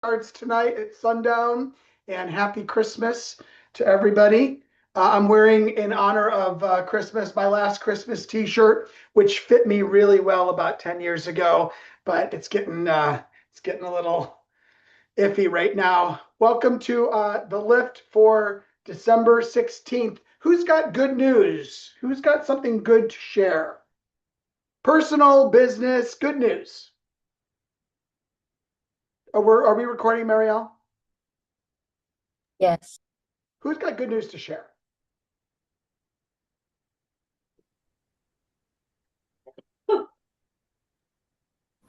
cards tonight at sundown, and happy Christmas to everybody. I'm wearing, in honor of Christmas, my last Christmas t-shirt, which fit me really well about 10 years ago, but it's getting a little iffy right now. Welcome to the lift for December 16th. Who's got good news? Who's got something good to share? Personal, business, good news. Are we recording, Marielle? Yes. Who's got good news to share?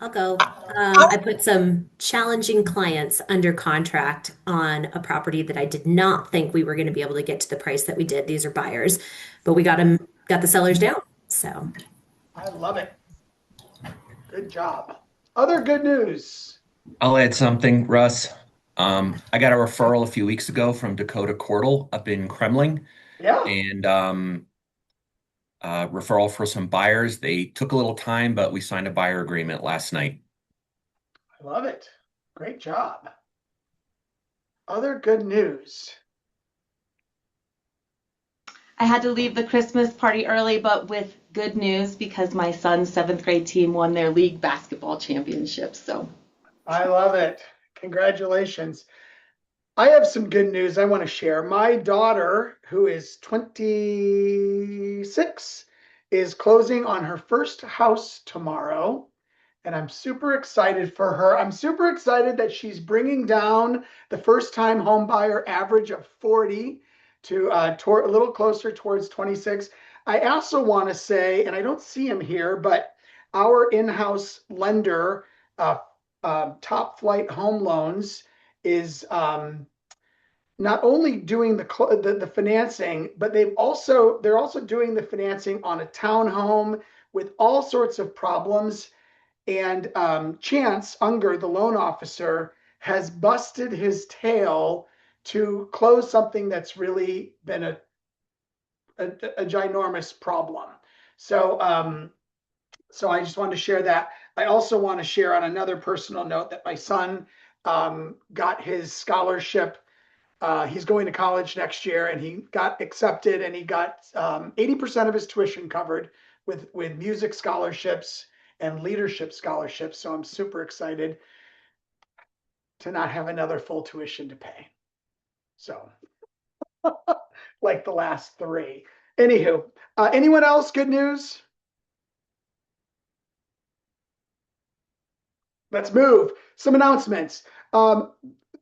I'll go. I put some challenging clients under contract on a property that I did not think we were going to be able to get to the price that we did. These are buyers, but we got the sellers down. So I love it. Good job. Other good news. I'll add something, Russ. I got a referral a few weeks ago from Dakota Cordell up in Kremling, Yeah, and referral for some buyers. They took a little time, but we signed a buyer agreement last night. I love it. Great job. Other good news. I had to leave the Christmas party early, but with good news because my son's seventh grade team won their league basketball championship. So I love it. Congratulations. I have some good news I want to share. My daughter, who is 26, is closing on her first house tomorrow. And I'm super excited for her. I'm super excited that she's bringing down the first time home buyer average of 40 to a little closer towards 26. I also want to say, and I don't see him here, but our in-house lender, Top Flight Home Loans, is not only doing the financing, but they're also doing the financing on a townhome with all sorts of problems. And Chance Unger, the loan officer, has busted his tail to close something that's really been a ginormous problem. So I just wanted to share that. I also want to share on another personal note that my son got his scholarship. He's going to college next year, and he got accepted, and he got 80% of his tuition covered with music scholarships and leadership scholarships. So I'm super excited to not have another full tuition to pay. So like the last three. Anywho, anyone else? Good news? Let's move. Some announcements. The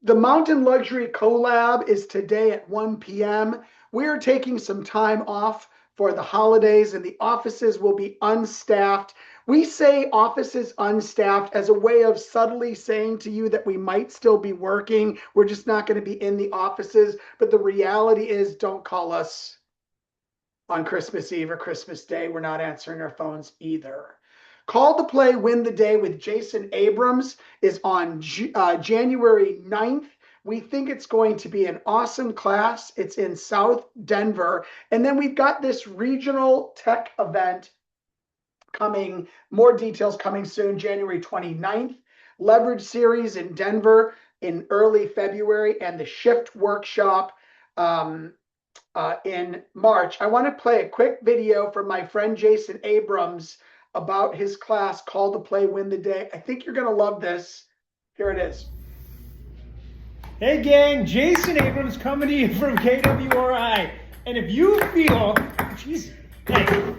Mountain Luxury Collab is today at 1 p.m. We are taking some time off for the holidays, and the offices will be unstaffed. We say offices unstaffed as a way of subtly saying to you that we might still be working. We're just not going to be in the offices. But the reality is, don't call us on Christmas Eve or Christmas Day. We're not answering our phones either. Call to Play Win the Day with Jason Abrams is on January 9th. We think it's going to be an awesome class. It's in South Denver. And then we've got this regional tech event coming, more details coming soon, January 29th. Leverage Series in Denver in early February, and the Shift Workshop in March. I want to play a quick video from my friend Jason Abrams about his class, Call to Play Win the Day. I think you're going to love this. Here it is. Hey gang, Jason Abrams coming to you from KWRI. And if you feel,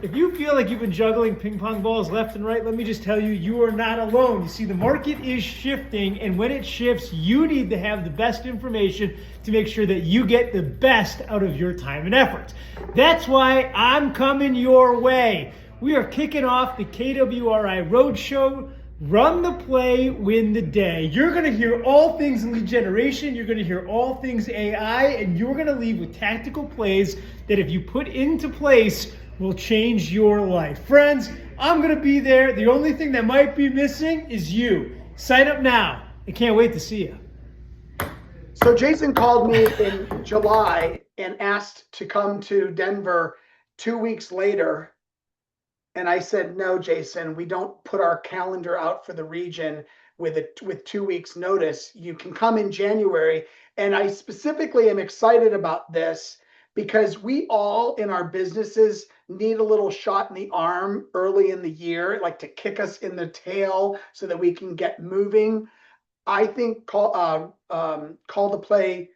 if you feel like you've been juggling ping pong balls left and right, let me just tell you, you are not alone. You see, the market is shifting, and when it shifts, you need to have the best information to make sure that you get the best out of your time and effort. That's why I'm coming your way. We are kicking off the KWRI Roadshow, Run the Play, Win the Day. You're going to hear all things lead generation, you're going to hear all things AI, and you're going to leave with tactical plays that if you put into place will change your life. Friends, I'm going to be there. The only thing that might be missing is you. Sign up now. I can't wait to see you. So Jason called me in July and asked to come to Denver 2 weeks later. And I said, no, Jason, we don't put our calendar out for the region with 2 weeks notice. You can come in January. And I specifically am excited about this because we all in our businesses need a little shot in the arm early in the year, like to kick us in the tail so that we can get moving. I think call the play,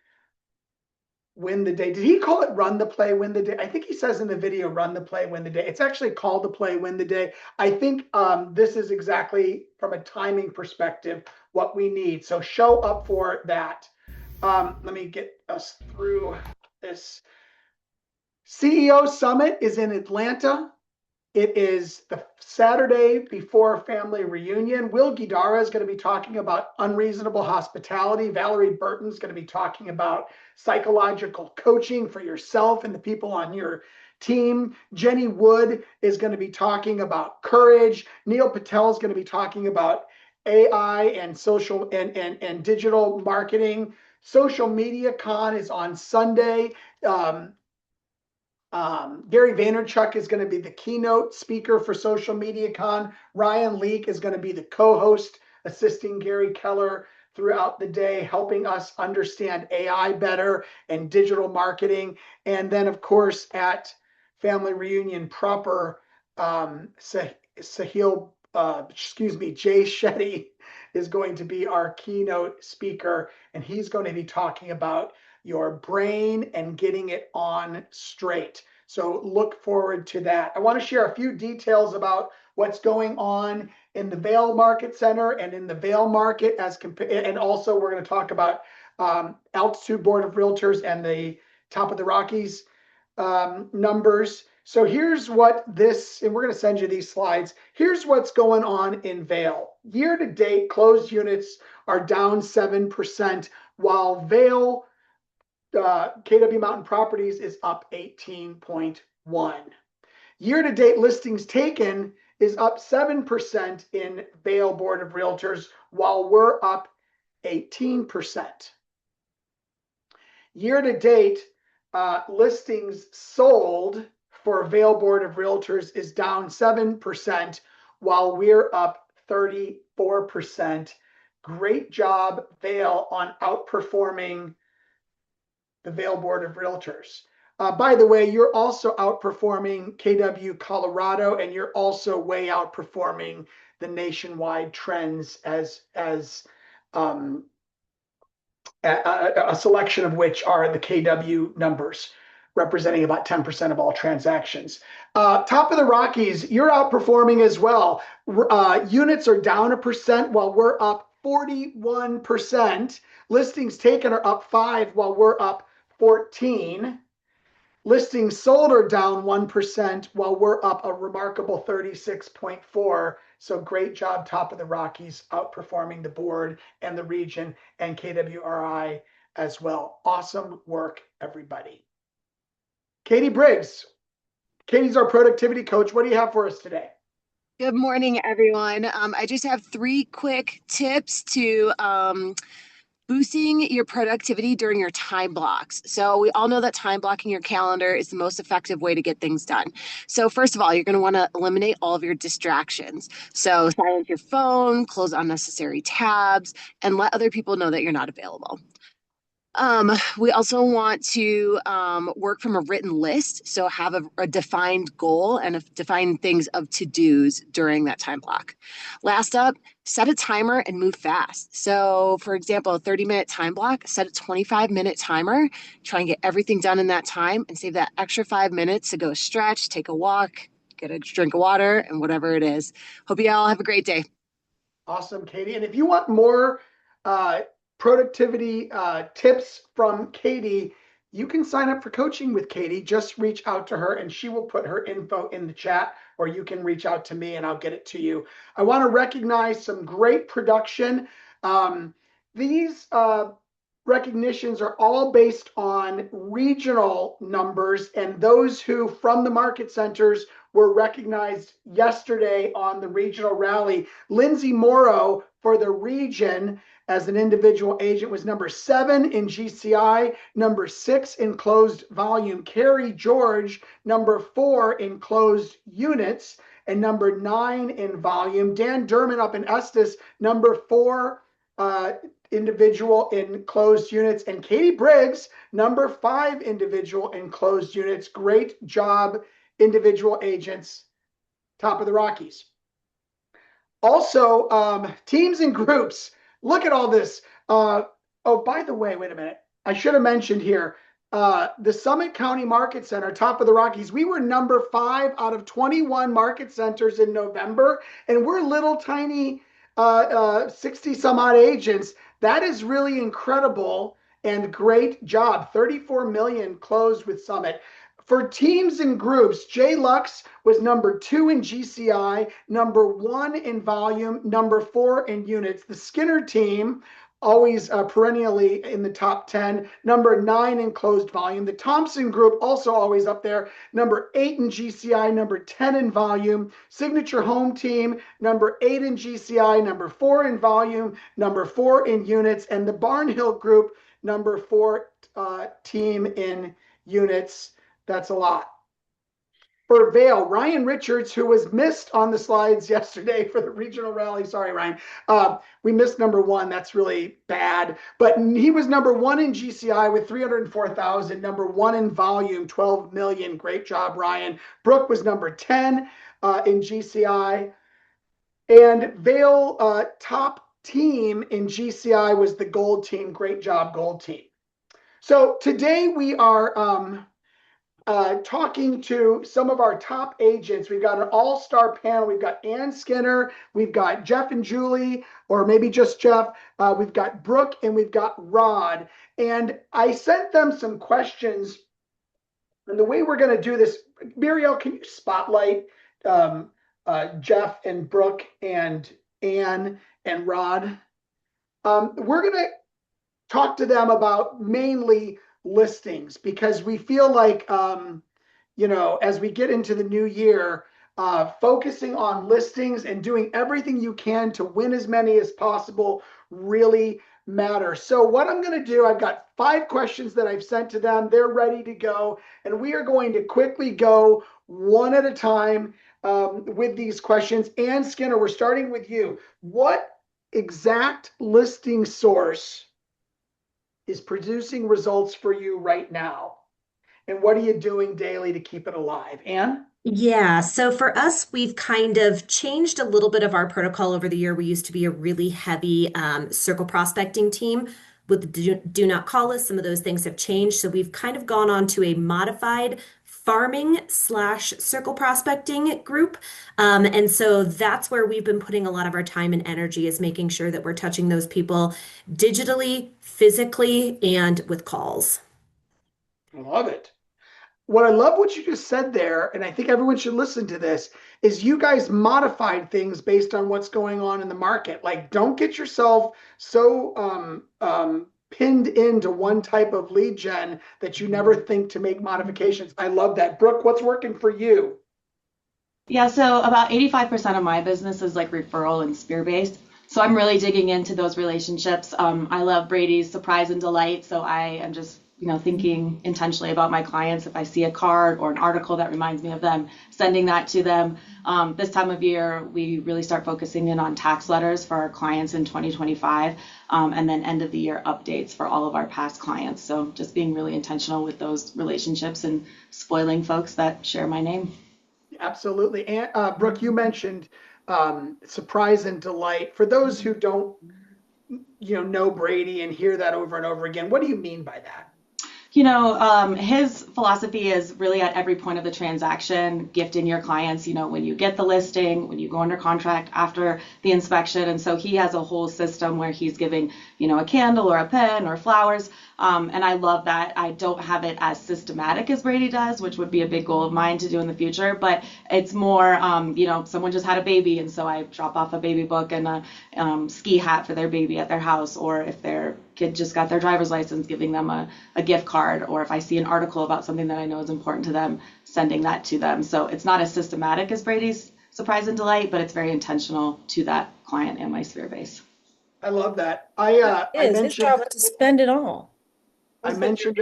win the day. Did he call it run the play, win the day? I think he says in the video, run the play, win the day. It's actually call the play, win the day. I think this is exactly from a timing perspective what we need. So show up for that. Let me get us through this. CEO Summit is in Atlanta. It is the Saturday before family reunion. Will Guidara is going to be talking about unreasonable hospitality. Valerie Burton is going to be talking about psychological coaching for yourself and the people on your team. Jenny Wood is going to be talking about courage. Neil Patel is going to be talking about AI and social and digital marketing. Social Media Con is on Sunday. Gary Vaynerchuk is going to be the keynote speaker for Social Media Con. Ryan Leake is going to be the co-host, assisting Gary Keller throughout the day, helping us understand AI better and digital marketing. And then, of course, at Family Reunion proper, Jay Shetty is going to be our keynote speaker, and he's going to be talking about your brain and getting it on straight. So look forward to that. I want to share a few details about what's going on in the Vail Market Center and in the Vail Market and also we're going to talk about Altitude Board of Realtors and the Top of the Rockies numbers. So here's what this, and we're going to send you these slides. Here's what's going on in Vail. Year to date, closed units are down 7%, while Vail KW Mountain Properties is up 18.1. Year-to-date listings taken is up 7% in Vail Board of Realtors, while we're up 18%. Year-to-date listings sold for Vail Board of Realtors is down 7%, while we're up 34%. Great job, Vail, on outperforming the Vail Board of Realtors. By the way, you're also outperforming KW Colorado, and you're also way outperforming the nationwide trends as a selection of which are the KW numbers, representing about 10% of all transactions. Top of the Rockies, you're outperforming as well. Units are down 1% while we're up 41%. Listings taken are up 5 while we're up 14. Listings sold are down 1% while we're up a remarkable 36.4. So great job, Top of the Rockies, outperforming the board and the region and KWRI as well. Awesome work, everybody. Katie Briggs. Katie's our productivity coach. What do you have for us today? Good morning, everyone. I just have 3 quick tips to boosting your productivity during your time blocks. So we all know that time blocking your calendar is the most effective way to get things done. So first of all, you're going to want to eliminate all of your distractions. So silence your phone, close unnecessary tabs, and let other people know that you're not available. We also want to work from a written list. So have a defined goal and defined things of to-dos during that time block. Last up, set a timer and move fast. So for example, a 30-minute time block, set a 25-minute timer, try and get everything done in that time and save that extra 5 minutes to go stretch, take a walk, get a drink of water, and whatever it is. Hope you all have a great day. Awesome, Katie. And if you want more productivity tips from Katie, you can sign up for coaching with Katie. Just reach out to her and she will put her info in the chat, or you can reach out to me and I'll get it to you. I want to recognize some great production. These recognitions are all based on regional numbers, and those who from the market centers were recognized yesterday on the regional rally. Lindsay Morrow for the region as an individual agent was number 7 in GCI, number 6 in closed volume. Carrie George, number 4 in closed units. and number 9 in volume. Dan Derman up in Estes, number 4 individual in closed units, and Katie Briggs, number 5 individual in closed units. Great job, individual agents, top of the Rockies. Also, teams and groups. Look at all this. Oh, by the way, wait a minute. I should have mentioned here, the Summit County Market Center, top of the Rockies, we were number 5 out of 21 market centers in November, and we're little tiny 60 some odd agents. That is really incredible and great job. 34 million closed with Summit. For teams and groups, Jay Lux was number 2 in GCI, number 1 in volume, number 4 in units. The Skinner team, always perennially in the top 10, number 9 in closed volume. The Thompson group, also always up there, number 8 in GCI, number 10 in volume. Signature Home team, number 8 in GCI, number 4 in volume, number 4 in units. And the Barnhill group, number 4 team in units. That's a lot. For Vail, Ryan Richards, who was missed on the slides yesterday for the regional rally. Sorry, Ryan. We missed number 1. That's really bad. But he was number 1 in GCI with 304,000. Number 1 in volume, 12 million. Great job, Ryan. Brooke was number 10 in GCI. And Vail top team in GCI was the gold team. Great job, gold team. So today we are talking to some of our top agents. We've got an all-star panel. We've got Ann Skinner, we've got Jeff and Julie, or maybe just Jeff. We've got Brooke, and we've got Rod. And I sent them some questions. And the way we're going to do this, Muriel, can you spotlight Jeff and Brooke and Ann and Rod? We're going to talk to them about mainly listings, because we feel like, as we get into the new year, focusing on listings and doing everything you can to win as many as possible really matters. So what I'm going to do, I've got 5 questions that I've sent to them. They're ready to go. And we are going to quickly go one at a time with these questions. Ann Skinner, we're starting with you. What exact listing source is producing results for you right now? And what are you doing daily to keep it alive? Ann? Yeah, so for us, we've kind of changed a little bit of our protocol over the year. We used to be a really heavy circle prospecting team with the do not call list. Some of those things have changed. So we've kind of gone on to a modified farming/circle prospecting group. And so that's where we've been putting a lot of our time and energy, is making sure that we're touching those people digitally, physically, and with calls. I love it. What I love what you just said there, and I think everyone should listen to this, is you guys modified things based on what's going on in the market. Like, don't get yourself so pinned into one type of lead gen that you never think to make modifications. I love that. Brooke, what's working for you? Yeah, so about 85% of my business is like referral and spear based. So I'm really digging into those relationships. I love Brady's surprise and delight. So I am just thinking intentionally about my clients. If I see a card or an article that reminds me of them, sending that to them. This time of year, we really start focusing in on tax letters for our clients in 2025, and then end of the year updates for all of our past clients. So just being really intentional with those relationships and spoiling folks that share my name. Absolutely. And Brooke, you mentioned surprise and delight. For those who don't know Brady and hear that over and over again, what do you mean by that? His philosophy is really at every point of the transaction, gifting your clients, when you get the listing, when you go under contract, after the inspection. And so he has a whole system where he's giving, a candle or a pen or flowers. And I love that. I don't have it as systematic as Brady does, which would be a big goal of mine to do in the future. But it's more, someone just had a baby, and so I drop off a baby book and a ski hat for their baby at their house. Or if their kid just got their driver's license, giving them a gift card. Or if I see an article about something that I know is important to them, sending that to them. So it's not as systematic as Brady's surprise and delight, but it's very intentional to that client and my sphere base. I love that. I mentioned his job is to spend it all. I mentioned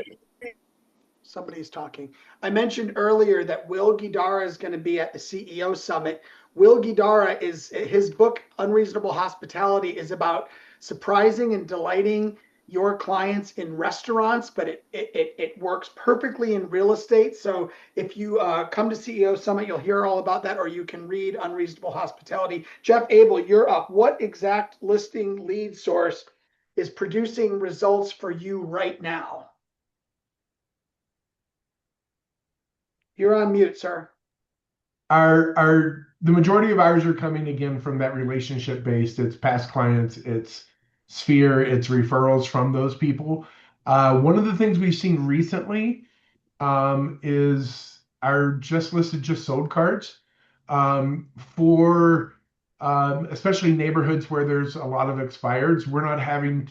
Somebody's talking. I mentioned earlier that Will Guidara is going to be at the CEO Summit. Will Guidara is his book, Unreasonable Hospitality, is about surprising and delighting your clients in restaurants, but it works perfectly in real estate. So if you come to CEO Summit, you'll hear all about that, or you can read Unreasonable Hospitality. Jeff Abel, you're up. What exact listing lead source is producing results for you right now? You're on mute, sir. The majority of ours are coming again from that relationship based. It's past clients, it's sphere, it's referrals from those people. One of the things we've seen recently is our just listed, just sold cards for especially neighborhoods where there's a lot of expireds. We're not having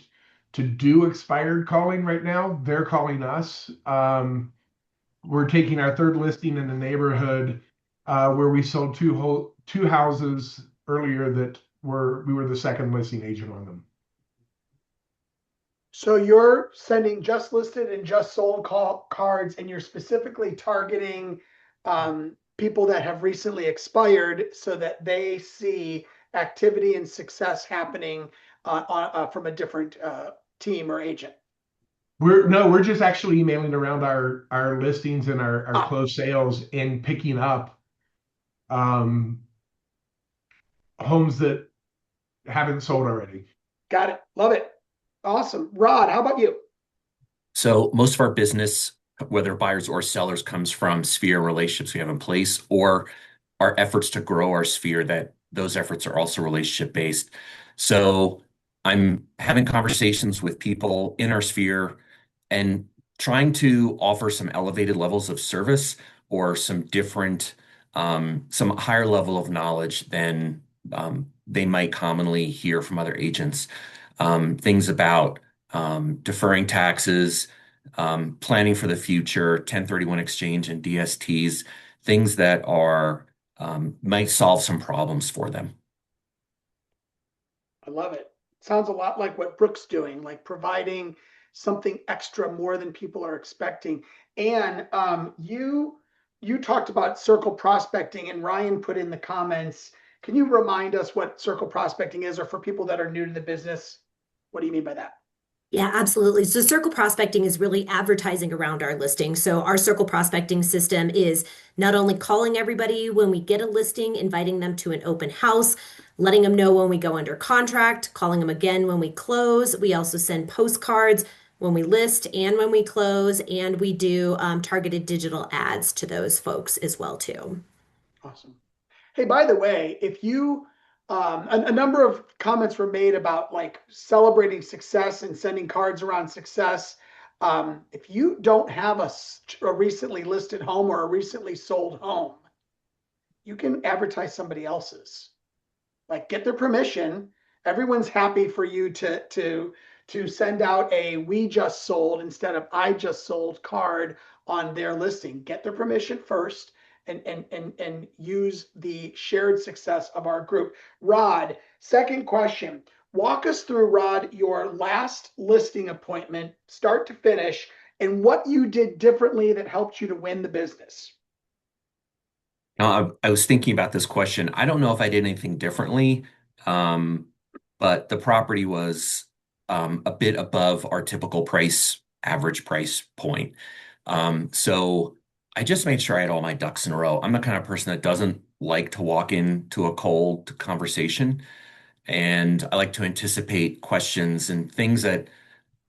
to do expired calling right now. They're calling us. We're taking our third listing in the neighborhood where we sold two houses earlier that we were the second listing agent on them. So you're sending just listed and just sold cards, and you're specifically targeting people that have recently expired so that they see activity and success happening from a different team or agent. We're just actually emailing around our listings and our closed sales and picking up homes that haven't sold already. Got it. Love it. Awesome. Rod, how about you? So most of our business, whether buyers or sellers, comes from sphere relationships we have in place, or our efforts to grow our sphere, that those efforts are also relationship based. So I'm having conversations with people in our sphere and trying to offer some elevated levels of service or some different, some higher level of knowledge than they might commonly hear from other agents. Things about deferring taxes, planning for the future, 1031 exchange and DSTs, things that are might solve some problems for them. I love it. Sounds a lot like what Brooke's doing, like providing something extra more than people are expecting. And you talked about circle prospecting, and Ryan put in the comments. Can you remind us what circle prospecting is, or for people that are new to the business, what do you mean by that? Yeah, absolutely. So circle prospecting is really advertising around our listing. So our circle prospecting system is not only calling everybody when we get a listing, inviting them to an open house, letting them know when we go under contract, calling them again when we close. We also send postcards when we list and when we close, and we do targeted digital ads to those folks as well too. Awesome. Hey, by the way, if you a number of comments were made about like celebrating success and sending cards around success. If you don't have a recently listed home or a recently sold home, you can advertise somebody else's. Like, get their permission. Everyone's happy for you to send out a "we just sold" instead of "I just sold" card on their listing. Get their permission first. And use the shared success of our group. Rod, second question. Walk us through, Rod, your last listing appointment, start to finish, and what you did differently that helped you to win the business. Now, I was thinking about this question. I don't know if I did anything differently, but the property was a bit above our typical average price point. So I just made sure I had all my ducks in a row. I'm the kind of person that doesn't like to walk into a cold conversation, and I like to anticipate questions and things that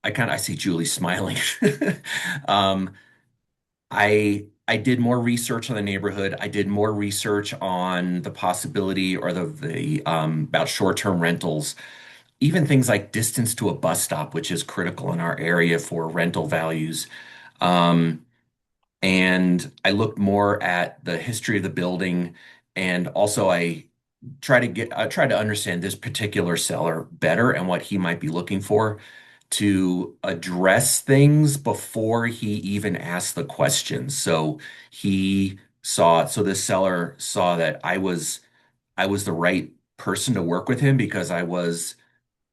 I see Julie smiling. Um, I did more research on the neighborhood. I did more research on the possibility or the about short-term rentals, even things like distance to a bus stop, which is critical in our area for rental values. Um, and I looked more at the history of the building, and also I try to understand this particular seller better and what he might be looking for to address things before he even asked the questions. So this seller saw that I was the right person to work with him because I was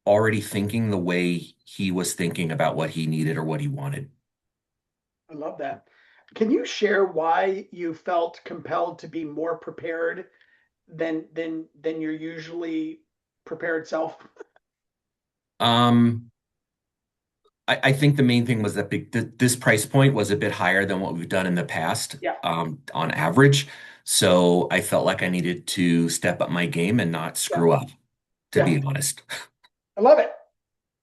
already thinking the way he was thinking about what he needed or what he wanted. I love that. can you share why you felt compelled to be more prepared than your usually prepared self? Um, I think the main thing was that this price point was a bit higher than what we've done in the past, Yeah, on average. So I felt like I needed to step up my game and not yeah, screw up, to yeah. be honest. I love it.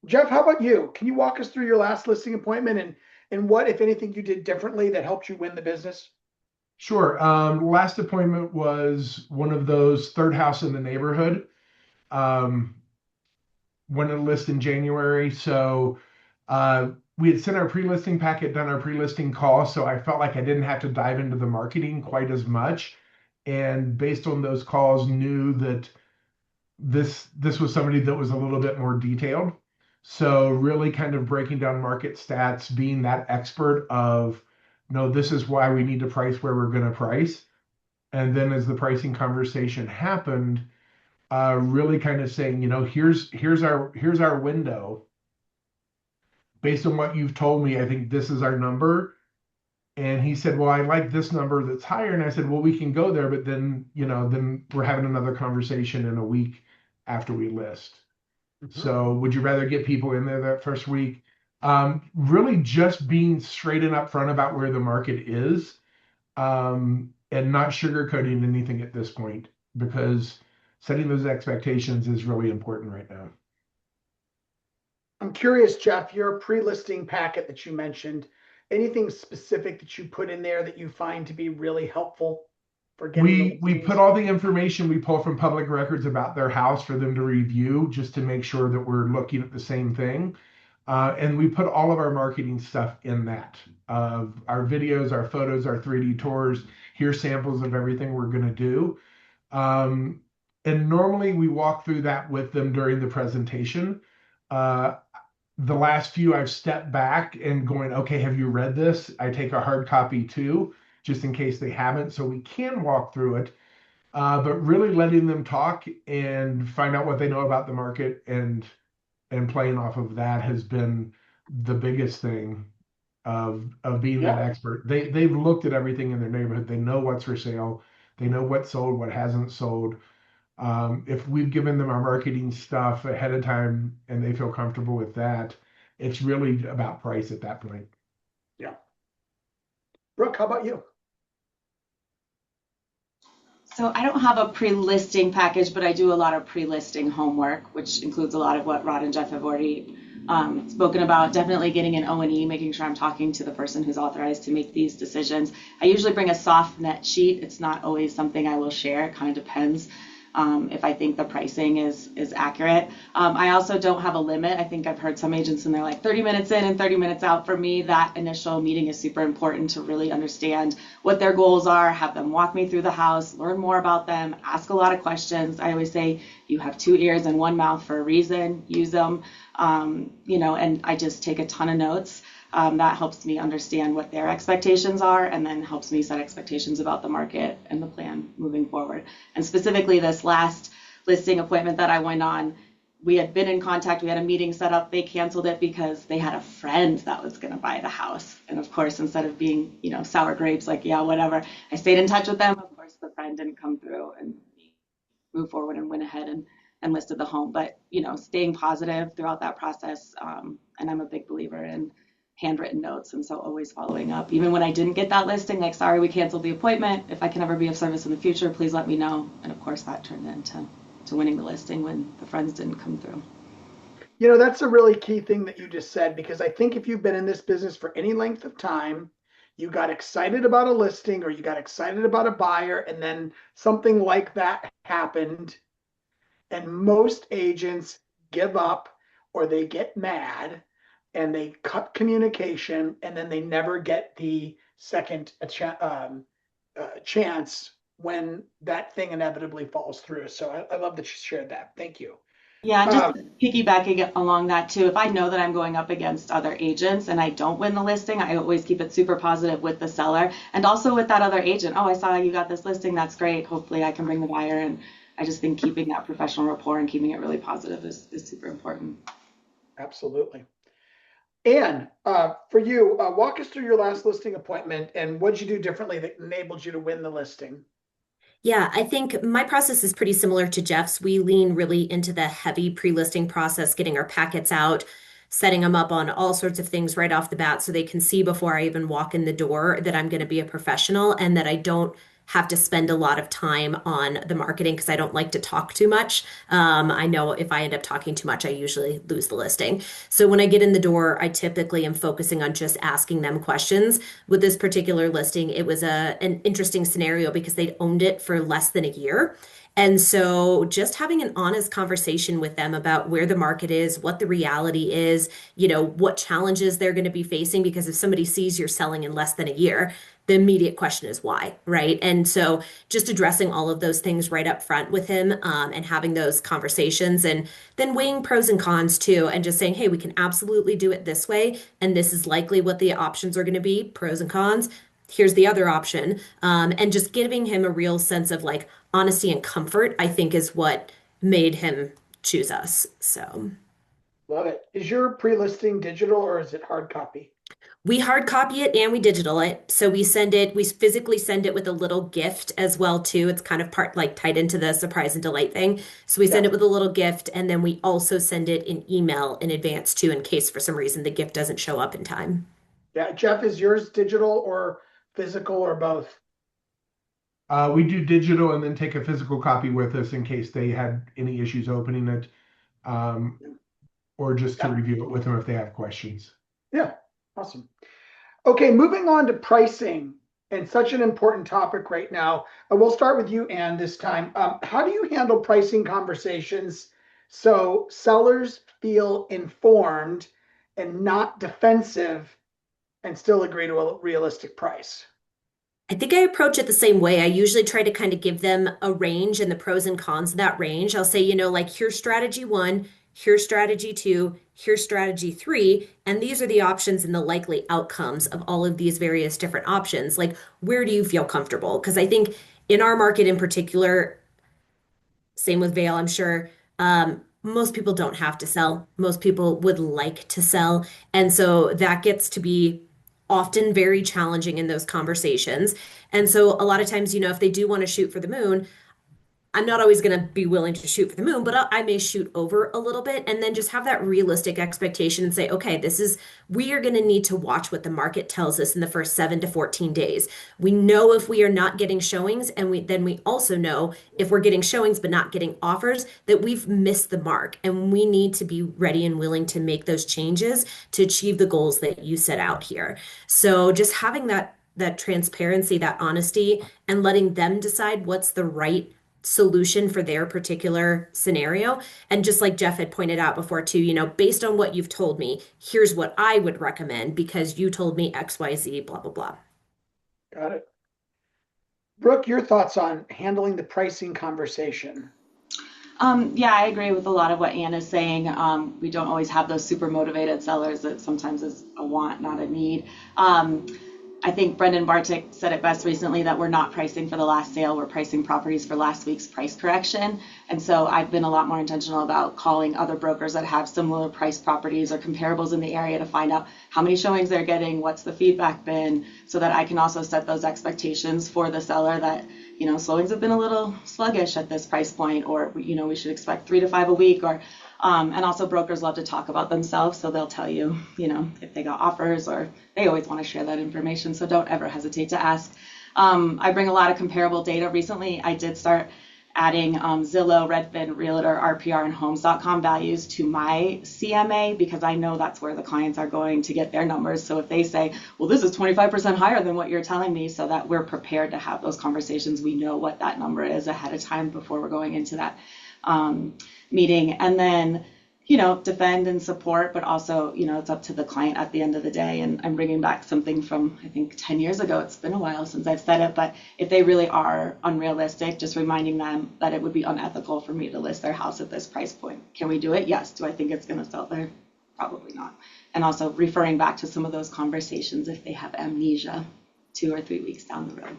Jeff, how about you? Can you walk us through your last listing appointment and what, if anything, you did differently that helped you win the business? Sure. Last appointment was one of those third house in the neighborhood. Um, Went to list in January. So we had sent our pre-listing packet, done our pre-listing call. So I felt like I didn't have to dive into the marketing quite as much. And based on those calls, knew that this was somebody that was a little bit more detailed. So really kind of breaking down market stats, being that expert of, no, this is why we need to price where we're going to price. And then as the pricing conversation happened, really kind of saying, here's our window. Based on what you've told me, I think this is our number. And he said, well, I like this number that's higher. And I said, well, we can go there, but then we're having another conversation in a week after we list. So would you rather get people in there that first week? Really just being straight and upfront about where the market is, and not sugarcoating anything at this point, because setting those expectations is really important right now. I'm curious, Jeff, your pre-listing packet that you mentioned, anything specific that you put in there that you find to be really helpful for getting the We listings? put all the information we pull from public records about their house for them to review, just to make sure that we're looking at the same thing. And we put all of our marketing stuff in that, of our videos, our photos, our 3D tours. Here's samples of everything we're going to do. Um, and normally we walk through that with them during the presentation. Uh, the last few I've stepped back and going, okay, have you read this? I take a hard copy too, just in case they haven't, so we can walk through it. But really letting them talk and find out what they know about the market, and playing off of that has been the biggest thing of being that Yeah. expert. They've looked at everything in their neighborhood. They know what's for sale. They know what sold, what hasn't sold. If we've given them our marketing stuff ahead of time and they feel comfortable with that, it's really about price at that point. Yeah. Brooke, how about you? So I don't have a pre-listing package, but I do a lot of pre-listing homework, which includes a lot of what Rod and Jeff have already spoken about. Definitely getting an O&E, making sure I'm talking to the person who's authorized to make these decisions. I usually bring a soft net sheet. It's not always something I will share. It kind of depends if I think the pricing is accurate. I also don't have a limit. I think I've heard some agents and they're like 30 minutes in and 30 minutes out. For me, that initial meeting is super important to really understand what their goals are, have them walk me through the house, learn more about them, ask a lot of questions. I always say you have 2 ears and 1 mouth for a reason, use them, and I just take a ton of notes. That helps me understand what their expectations are, and then helps me set expectations about the market and the plan moving forward. And specifically this last listing appointment that I went on, we had been in contact, we had a meeting set up, they canceled it because they had a friend that was going to buy the house. And of course, instead of being, sour grapes, like, yeah, whatever, I stayed in touch with them. Of course, the friend didn't come through, and move forward and went ahead and listed the home. But, staying positive throughout that process. And I'm a big believer in handwritten notes, and so always following up. Even when I didn't get that listing, like, sorry, we canceled the appointment. If I can ever be of service in the future, please let me know. And of course, that turned into winning the listing when the friends didn't come through. That's a really key thing that you just said, because I think if you've been in this business for any length of time, you got excited about a listing or you got excited about a buyer, and then something like that happened, and most agents give up or they get mad and they cut communication, and then they never get the second chance when that thing inevitably falls through. So I love that you shared that. Thank you. Yeah, just piggybacking along that too, if I know that I'm going up against other agents and I don't win the listing, I always keep it super positive with the seller and also with that other agent. Oh, I saw you got this listing. That's great. Hopefully I can bring the buyer. And I just think keeping that professional rapport and keeping it really positive is super important. Absolutely. Anne, for you, walk us through your last listing appointment and what'd you do differently that enabled you to win the listing? Yeah, I think my process is pretty similar to Jeff's. We lean really into the heavy pre-listing process, getting our packets out, setting them up on all sorts of things right off the bat so they can see before I even walk in the door that I'm going to be a professional and that I don't have to spend a lot of time on the marketing because I don't like to talk too much. I know if I end up talking too much, I usually lose the listing. So when I get in the door, I typically am focusing on just asking them questions. With this particular listing, it was an interesting scenario because they'd owned it for less than a year. And so just having an honest conversation with them about where the market is, what the reality is, what challenges they're going to be facing. Because if somebody sees you're selling in less than a year, the immediate question is why, right? And so just addressing all of those things right up front with him, and having those conversations and then weighing pros and cons too, and just saying, hey, we can absolutely do it this way. And this is likely what the options are going to be, pros and cons. Here's the other option. And just giving him a real sense of like honesty and comfort, I think is what made him choose us. So Love it. Is your pre-listing digital or is it hard copy? we hard copy it and we digital it. So we physically send it with a little gift as well too. It's kind of part like tied into the surprise and delight thing. So we send Yeah. it with a little gift and then we also send it in email in advance too, in case for some reason the gift doesn't show up in time. Yeah. Jeff, is yours digital or physical or both? We do digital and then take a physical copy with us in case they had any issues opening it, um, or just to Yeah. review it with them if they have questions. Yeah. Awesome. Okay, moving on to pricing, and such an important topic right now. We'll start with you, Anne, this time. How do you handle pricing conversations so sellers feel informed and not defensive and still agree to a realistic price? I think I approach it the same way. I usually try to kind of give them a range and the pros and cons of that range. I'll say, like here's strategy one, here's strategy two, here's strategy three, and these are the options and the likely outcomes of all of these various different options. Like, where do you feel comfortable? Because I think in our market in particular, same with Vail, I'm sure. Most people don't have to sell. Most people would like to sell. And so that gets to be often very challenging in those conversations. And so a lot of times, if they do want to shoot for the moon, I'm not always going to be willing to shoot for the moon, but I may shoot over a little bit and then just have that realistic expectation and say, okay, we are going to need to watch what the market tells us in the first 7 to 14 days. We know if we are not getting showings, and we also know if we're getting showings but not getting offers, that we've missed the mark and we need to be ready and willing to make those changes to achieve the goals that you set out here. So just having that transparency, that honesty, and letting them decide what's the right solution for their particular scenario. And just like Jeff had pointed out before too, based on what you've told me, here's what I would recommend because you told me XYZ, blah, blah, blah. Got it. Brooke, your thoughts on handling the pricing conversation? Yeah, I agree with a lot of what Ann is saying. We don't always have those super motivated sellers. That sometimes is a want, not a need. I think Brendan Bartik said it best recently that we're not pricing for the last sale, we're pricing properties for last week's price correction. And so I've been a lot more intentional about calling other brokers that have similar price properties or comparables in the area to find out how many showings they're getting, what's the feedback been, so that I can also set those expectations for the seller that, showings have been a little sluggish at this price point, or, we should expect 3 to 5 a week, or and also brokers love to talk about themselves, so they'll tell you, if they got offers, or they always want to share that information, so don't ever hesitate to ask. I bring a lot of comparable data. Recently, I did start adding Zillow, Redfin, Realtor, RPR, and Homes.com values to my CMA because I know that's where the clients are going to get their numbers. So if they say, well, this is 25% higher than what you're telling me, so that we're prepared to have those conversations, we know what that number is ahead of time before we're going into that meeting. And then, defend and support, but also, it's up to the client at the end of the day. And I'm bringing back something from, I think, 10 years ago. It's been a while since I've said it, but if they really are unrealistic, just reminding them that it would be unethical for me to list their house at this price point. Can we do it? Yes. Do I think it's going to sell there? Probably not. And also referring back to some of those conversations if they have amnesia 2 or 3 weeks down the road.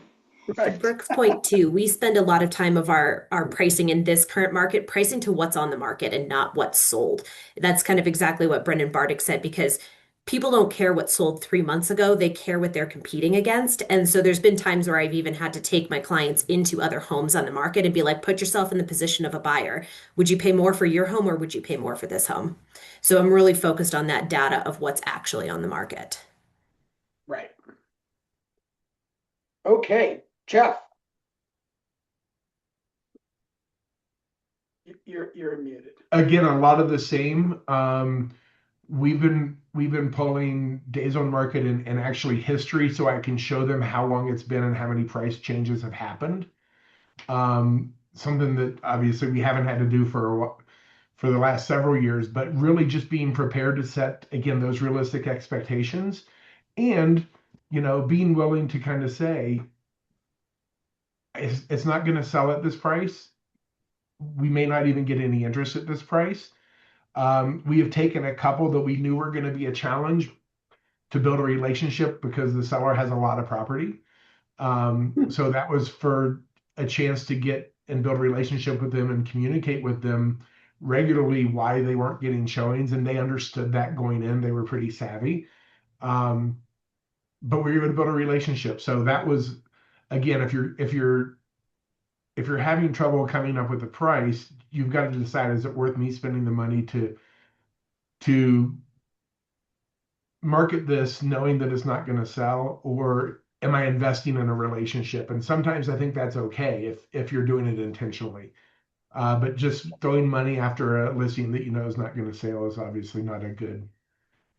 To Brooke's point too, we spend a lot of time of our pricing in this current market, pricing to what's on the market and not what's sold. That's kind of exactly what Brendan Bartik said, because people don't care what sold 3 months ago. They care what they're competing against. And so there's been times where I've even had to take my clients into other homes on the market and be like, put yourself in the position of a buyer. Would you pay more for your home or would you pay more for this home? So I'm really focused on that data of what's actually on the market. Right. Okay, Jeff. You're muted. Again, a lot of the same. We've been pulling days on market and actually history so I can show them how long it's been and how many price changes have happened. Something that obviously we haven't had to do for the last several years, but really just being prepared to set again those realistic expectations and being willing to kind of say it's not going to sell at this price. We may not even get any interest at this price. We have taken a couple that we knew were going to be a challenge to build a relationship because the seller has a lot of property. So that was for a chance to get and build a relationship with them and communicate with them regularly why they weren't getting showings, and they understood that going in. They were pretty savvy. But we were able to build a relationship. So that was, again, if you're having trouble coming up with a price, you've got to decide, is it worth me spending the money to market this knowing that it's not going to sell, or am I investing in a relationship? And sometimes I think that's okay if you're doing it intentionally. But just throwing money after a listing that you know is not going to sell is obviously not a good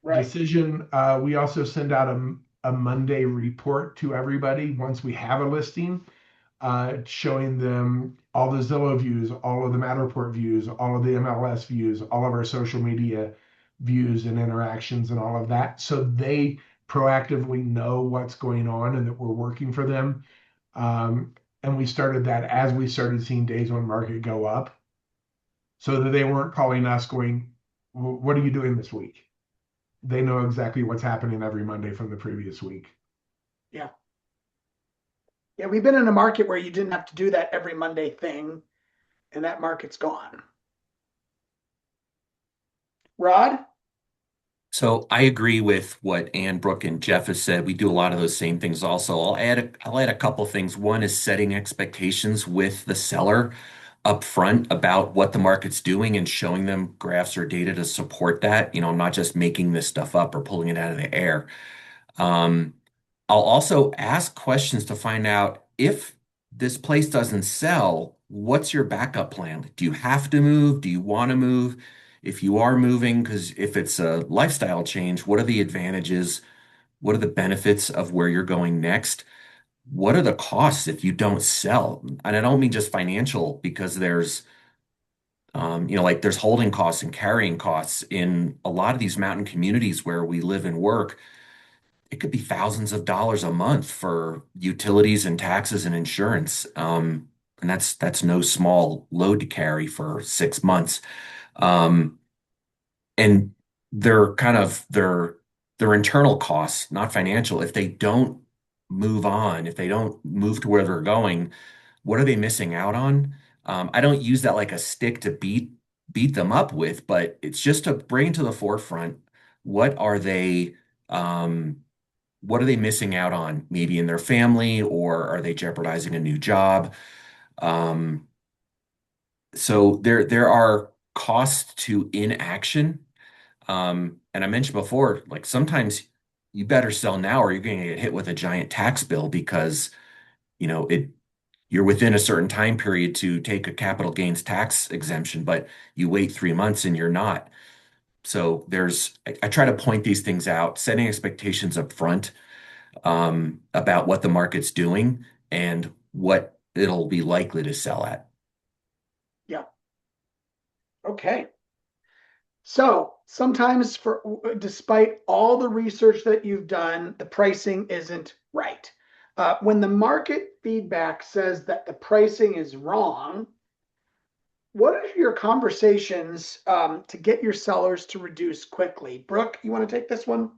decision. We also send out a Monday report to everybody once we have a listing, showing them all the Zillow views, all of the Matterport views, all of the MLS views, all of our social media views and interactions and all of that. So they proactively know what's going on and that we're working for them. And we started that as we started seeing days on market go up, so that they weren't calling us going, what are you doing this week? They know exactly what's happening every Monday from the previous week. Yeah. Yeah, we've been in a market where you didn't have to do that every Monday thing, and that market's gone. Rod? So I agree with what Ann, Brooke, and Jeff has said. We do a lot of those same things also. I'll add a couple things. One is setting expectations with the seller up front about what the market's doing and showing them graphs or data to support that. I'm not just making this stuff up or pulling it out of the air. Um, I'll also ask questions to find out if this place doesn't sell, what's your backup plan? Do you have to move? Do you want to move? If you are moving, because if it's a lifestyle change, what are the advantages? What are the benefits of where you're going next? What are the costs if you don't sell? And I don't mean just financial, because like there's holding costs and carrying costs in a lot of these mountain communities where we live and work. It could be thousands of dollars a month for utilities and taxes and insurance. And that's no small load to carry for 6 months. Um, and they're kind of their internal costs, not financial. If they don't move on, if they don't move to where they're going, what are they missing out on? I don't use that like a stick to beat them up with, but it's just to bring to the forefront what are they what are they missing out on, maybe in their family, or are they jeopardizing a new job? Um, so there are costs to inaction. And I mentioned before, like sometimes you better sell now or you're going to get hit with a giant tax bill because, you're within a certain time period to take a capital gains tax exemption, but you wait 3 months and you're not. So I try to point these things out, setting expectations up front, about what the market's doing and what it'll be likely to sell at. Yeah. Okay. So sometimes despite all the research that you've done, the pricing isn't right. When the market feedback says that the pricing is wrong, what are your conversations to get your sellers to reduce quickly? Brooke, you want to take this one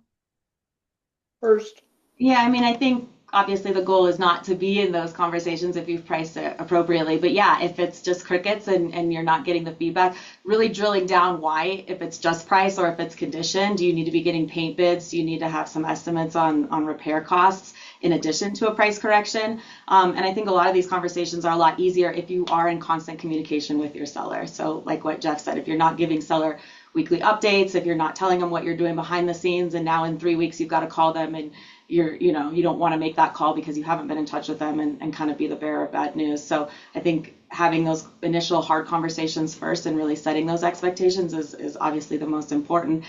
first? Yeah, I mean, I think obviously the goal is not to be in those conversations if you've priced it appropriately. But yeah, if it's just crickets and you're not getting the feedback, really drilling down why, if it's just price or if it's condition. Do you need to be getting paint bids? Do you need to have some estimates on repair costs in addition to a price correction? And I think a lot of these conversations are a lot easier if you are in constant communication with your seller. So like what Jeff said, if you're not giving seller weekly updates, if you're not telling them what you're doing behind the scenes, and now in 3 weeks you've got to call them and you don't want to make that call because you haven't been in touch with them and kind of be the bearer of bad news. So I think having those initial hard conversations first and really setting those expectations is obviously the most important.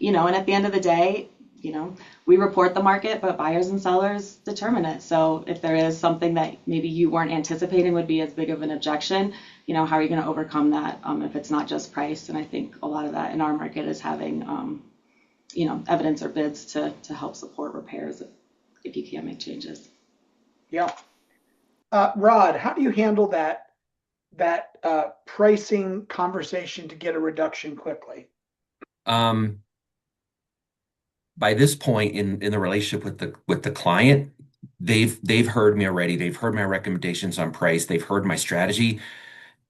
And at the end of the day, we report the market, but buyers and sellers determine it. So if there is something that maybe you weren't anticipating would be as big of an objection, how are you going to overcome that if it's not just price? And I think a lot of that in our market is having evidence or bids to help support repairs if you can't make changes. Yeah. Rod, how do you handle that pricing conversation to get a reduction quickly? By this point in the relationship with the client, they've heard me already. They've heard my recommendations on price. They've heard my strategy.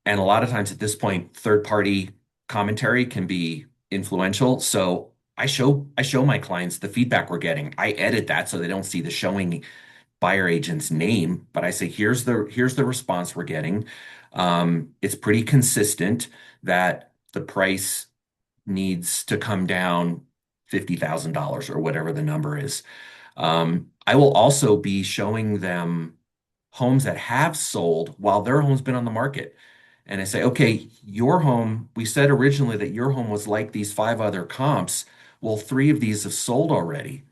And a lot of times at this point, third-party commentary can be influential. So I show my clients the feedback we're getting. I edit that so they don't see the showing buyer agent's name, but I say, here's the response we're getting. It's pretty consistent that the price needs to come down $50,000 or whatever the number is. I will also be showing them homes that have sold while their home's been on the market. And I say, okay, your home, we said originally that your home was like these 5 other comps. Well, 3 of these have sold already.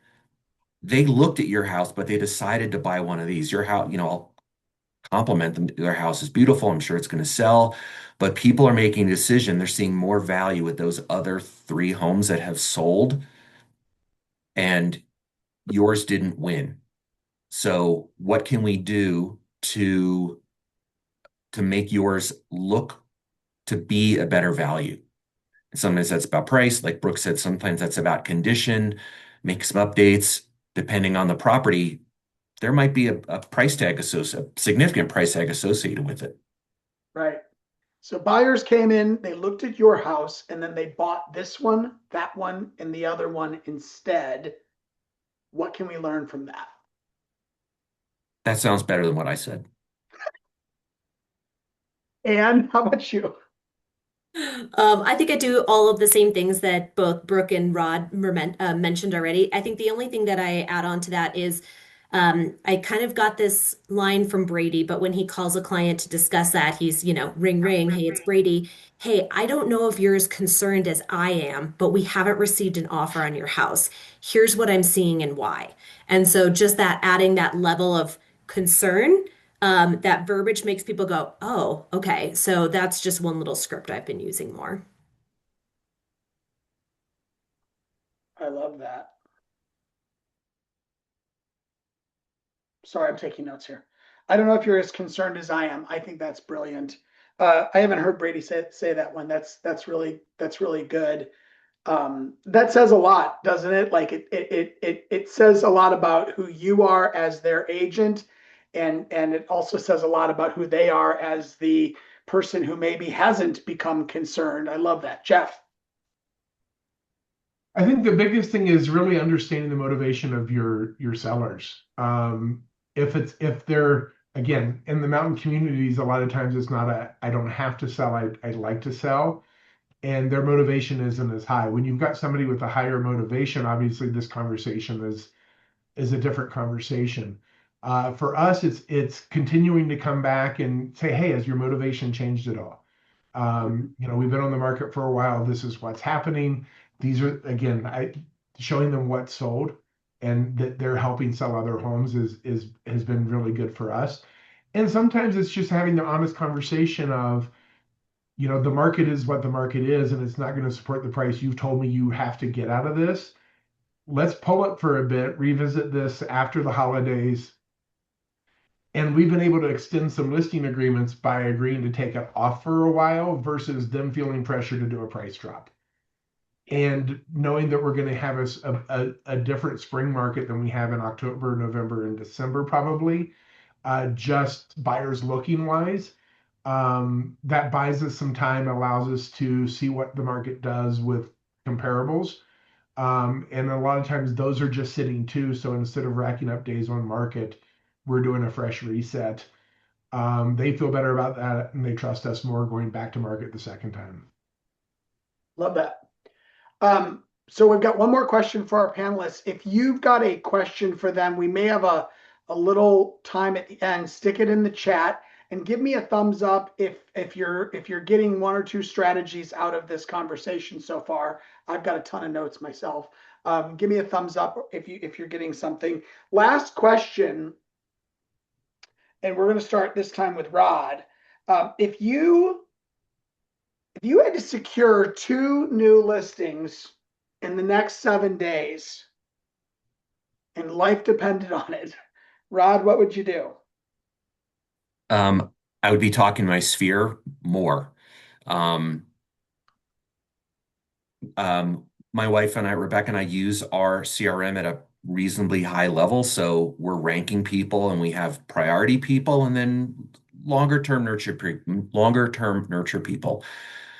They looked at your house, but they decided to buy one of these. Your house, I'll compliment them. Their house is beautiful. I'm sure it's going to sell, but people are making a decision. They're seeing more value with those other 3 homes that have sold, and yours didn't win. So what can we do to make yours look to be a better value? And sometimes that's about price, like Brooke said. Sometimes that's about condition. Make some updates depending on the property. There might be a price tag a significant price tag associated with it. Right. So buyers came in, they looked at your house, and then they bought this one, that one, and the other one instead. What can we learn from that? That sounds better than what I said. And how about you? I think I do all of the same things that both Brooke and Rod mentioned already. I think the only thing that I add on to that is I kind of got this line from Brady, but when he calls a client to discuss that, he's, ring, ring. Hey, it's Brady. Hey, I don't know if you're as concerned as I am, but we haven't received an offer on your house. Here's what I'm seeing and why. And so just that adding that level of concern, that verbiage makes people go, oh, okay. So that's just one little script I've been using more. I love that. Sorry, I'm taking notes here. I don't know if you're as concerned as I am. I think that's brilliant. I haven't heard Brady say that one. That's really good. That says a lot, doesn't it? Like it says a lot about who you are as their agent, and it also says a lot about who they are as the person who maybe hasn't become concerned. I love that. Jeff. I think the biggest thing is really understanding the motivation of your sellers. If they're, again, in the mountain communities, a lot of times it's not I don't have to sell, I'd like to sell, and their motivation isn't as high. When you've got somebody with a higher motivation, obviously this conversation is a different conversation. For us, it's continuing to come back and say, hey, has your motivation changed at all? We've been on the market for a while. This is what's happening. These are, again, showing them what's sold and that they're helping sell other homes has been really good for us. And sometimes it's just having the honest conversation of, the market is what the market is, and it's not going to support the price you've told me you have to get out of this. Let's pull it for a bit, revisit this after the holidays. And we've been able to extend some listing agreements by agreeing to take it off for a while versus them feeling pressure to do a price drop. And knowing that we're going to have a different spring market than we have in October, November, and December, probably, just buyers looking wise, that buys us some time, allows us to see what the market does with comparables. And a lot of times those are just sitting too. So instead of racking up days on market, we're doing a fresh reset. They feel better about that and they trust us more going back to market the second time. Love that. So we've got one more question for our panelists. If you've got a question for them, we may have a little time at the end. Stick it in the chat and give me a thumbs up if you're getting one or two strategies out of this conversation so far. I've got a ton of notes myself. Give me a thumbs up if you're getting something. Last question, and we're going to start this time with Rod. If you had to secure 2 new listings in the next 7 days and life depended on it, Rod, what would you do? I would be talking my sphere more. Um, my wife and I, Rebecca and I, use our CRM at a reasonably high level. So we're ranking people and we have priority people and then longer term nurture people.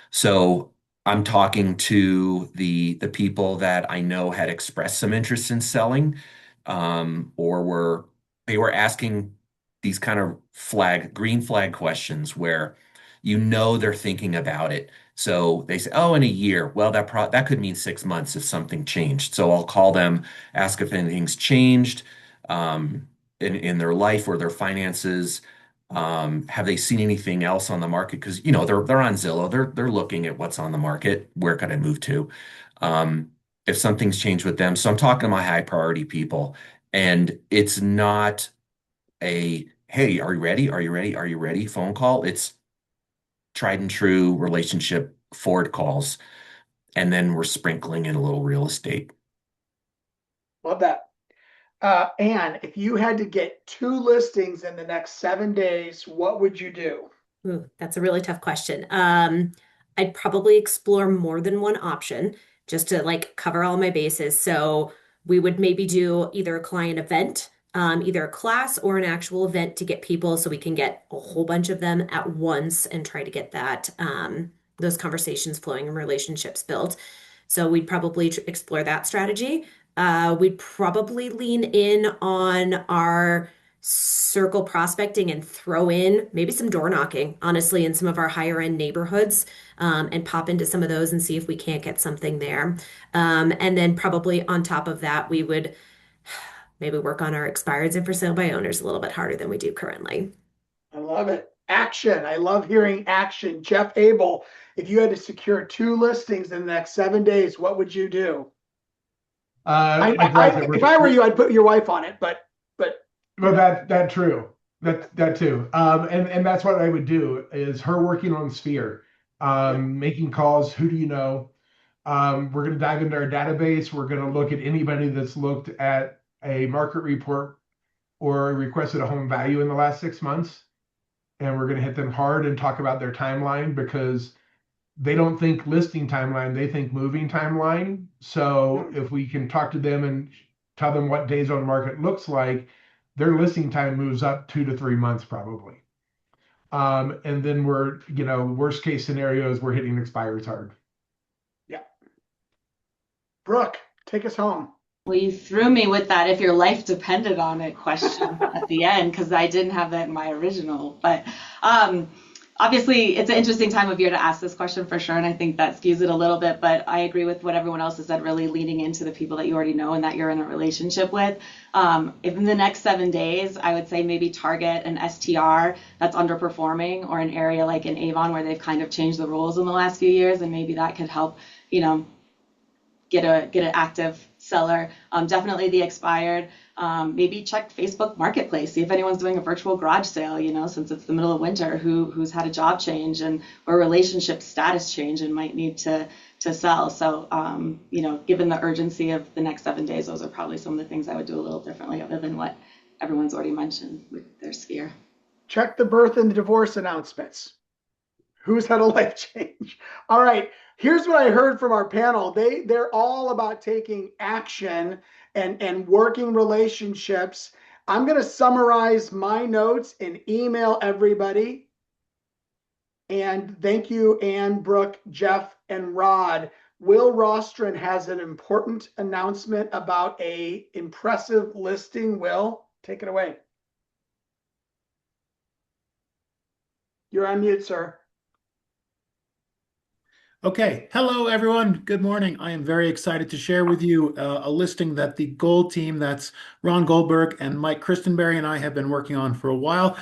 So I'm talking to the people that I know had expressed some interest in selling, or they were asking these kind of green flag questions where they're thinking about it. So they say, "Oh, in a year." Well, that could mean 6 months if something changed. So I'll call them, ask if anything's changed in their life or their finances. Have they seen anything else on the market? Because they're on Zillow, they're looking at what's on the market. Where could I move to? If something's changed with them. So I'm talking to my high priority people, and it's not a "Hey, are you ready? Are you ready? Are you ready?" phone call. It's tried and true relationship forward calls, and then we're sprinkling in a little real estate. Love that. Anne, if you had to get 2 listings in the next 7 days, what would you do? Ooh, that's a really tough question. I'd probably explore more than one option just to like cover all my bases. So we would maybe do either a client event, either a class or an actual event to get people so we can get a whole bunch of them at once and try to get that those conversations flowing and relationships built. So we'd probably explore that strategy. We'd probably lean in on our circle prospecting and throw in maybe some door knocking, honestly, in some of our higher end neighborhoods, and pop into some of those and see if we can't get something there. And then probably on top of that, we would maybe work on our expireds and for sale by owners a little bit harder than we do currently. I love it. Action. I love hearing action. Jeff Abel, if you had to secure 2 listings in the next 7 days, what would you do? If I were you, I'd put your wife on it, but well, that true. That too. And that's what I would do is her working on Sphere, making calls. Who do you know? We're going to dive into our database. We're going to look at anybody that's looked at a market report or requested a home value in the last 6 months. And we're going to hit them hard and talk about their timeline because they don't think listing timeline, they think moving timeline. So if we can talk to them and tell them what days on market looks like, their listing time moves up 2 to 3 months probably. And then we're, worst case scenarios, we're hitting expires hard. Yeah. Brooke, take us home. Well, you threw me with that "if your life depended on it" question at the end, because I didn't have that in my original. But obviously, it's an interesting time of year to ask this question for sure, and I think that skews it a little bit. But I agree with what everyone else has said, really leaning into the people that you already know and that you're in a relationship with. If in the next 7 days, I would say maybe target an STR that's underperforming or an area like in Avon where they've kind of changed the rules in the last few years, and maybe that could help, get an active seller. Definitely the expired. Maybe check Facebook Marketplace, see if anyone's doing a virtual garage sale, since it's the middle of winter, who's had a job change and or relationship status change and might need to sell. So, given the urgency of the next 7 days, those are probably some of the things I would do a little differently other than what everyone's already mentioned with their sphere. Check the birth and the divorce announcements. Who's had a life change? All right. here's what I heard from our panel. They're all about taking action and working relationships. I'm going to summarize my notes and email everybody. And thank you, Ann, Brooke, Jeff, and Rod. Will Rostron has an important announcement about a impressive listing. Will, take it away. You're on mute, sir. Okay. Hello, everyone. Good morning. I am very excited to share with you a listing that the Gold team, that's Ron Goldberg and Mike Christenberry, and I have been working on for a while.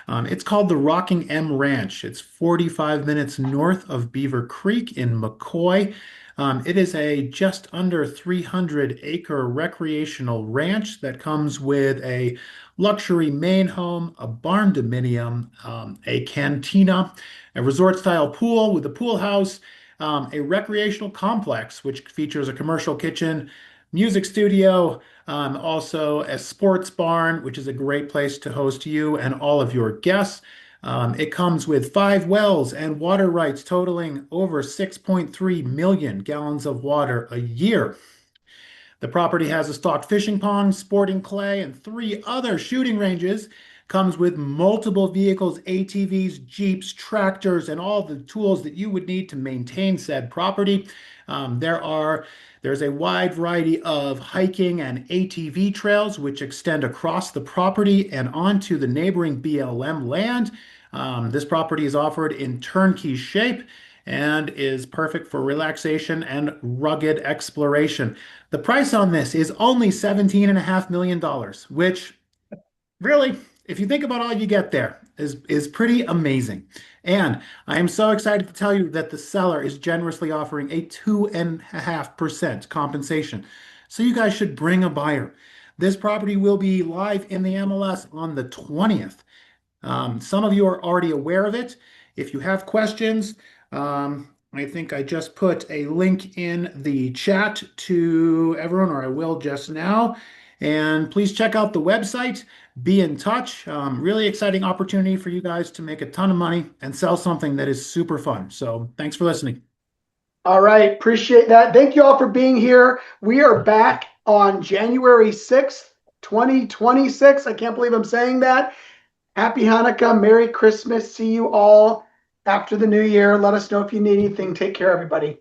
It's called the Rocking M Ranch. It's 45 minutes north of Beaver Creek in McCoy. It is a just under 300-acre recreational ranch that comes with a luxury main home, a barn dominium, a cantina, a resort-style pool with a pool house, a recreational complex, which features a commercial kitchen, music studio, also a sports barn, which is a great place to host you and all of your guests. It comes with 5 wells and water rights totaling over 6.3 million gallons of water a year. The property has a stocked fishing pond, sporting clay, and 3 other shooting ranges. Comes with multiple vehicles, ATVs, Jeeps, tractors, and all the tools that you would need to maintain said property. There's a wide variety of hiking and ATV trails which extend across the property and onto the neighboring BLM land. This property is offered in turnkey shape and is perfect for relaxation and rugged exploration. The price on this is only $17.5 million, which really, if you think about all you get there, is pretty amazing. And I am so excited to tell you that the seller is generously offering a 2.5% compensation. So you guys should bring a buyer. This property will be live in the MLS on the 20th. Some of you are already aware of it. If you have questions, I think I just put a link in the chat to everyone, or I will just now. And please check out the website, be in touch. Really exciting opportunity for you guys to make a ton of money and sell something that is super fun. So thanks for listening. All right, appreciate that. Thank you all for being here. We are back on January 6th, 2026. I can't believe I'm saying that. Happy Hanukkah, Merry Christmas. See you all after the new year. Let us know if you need anything. Take care, everybody.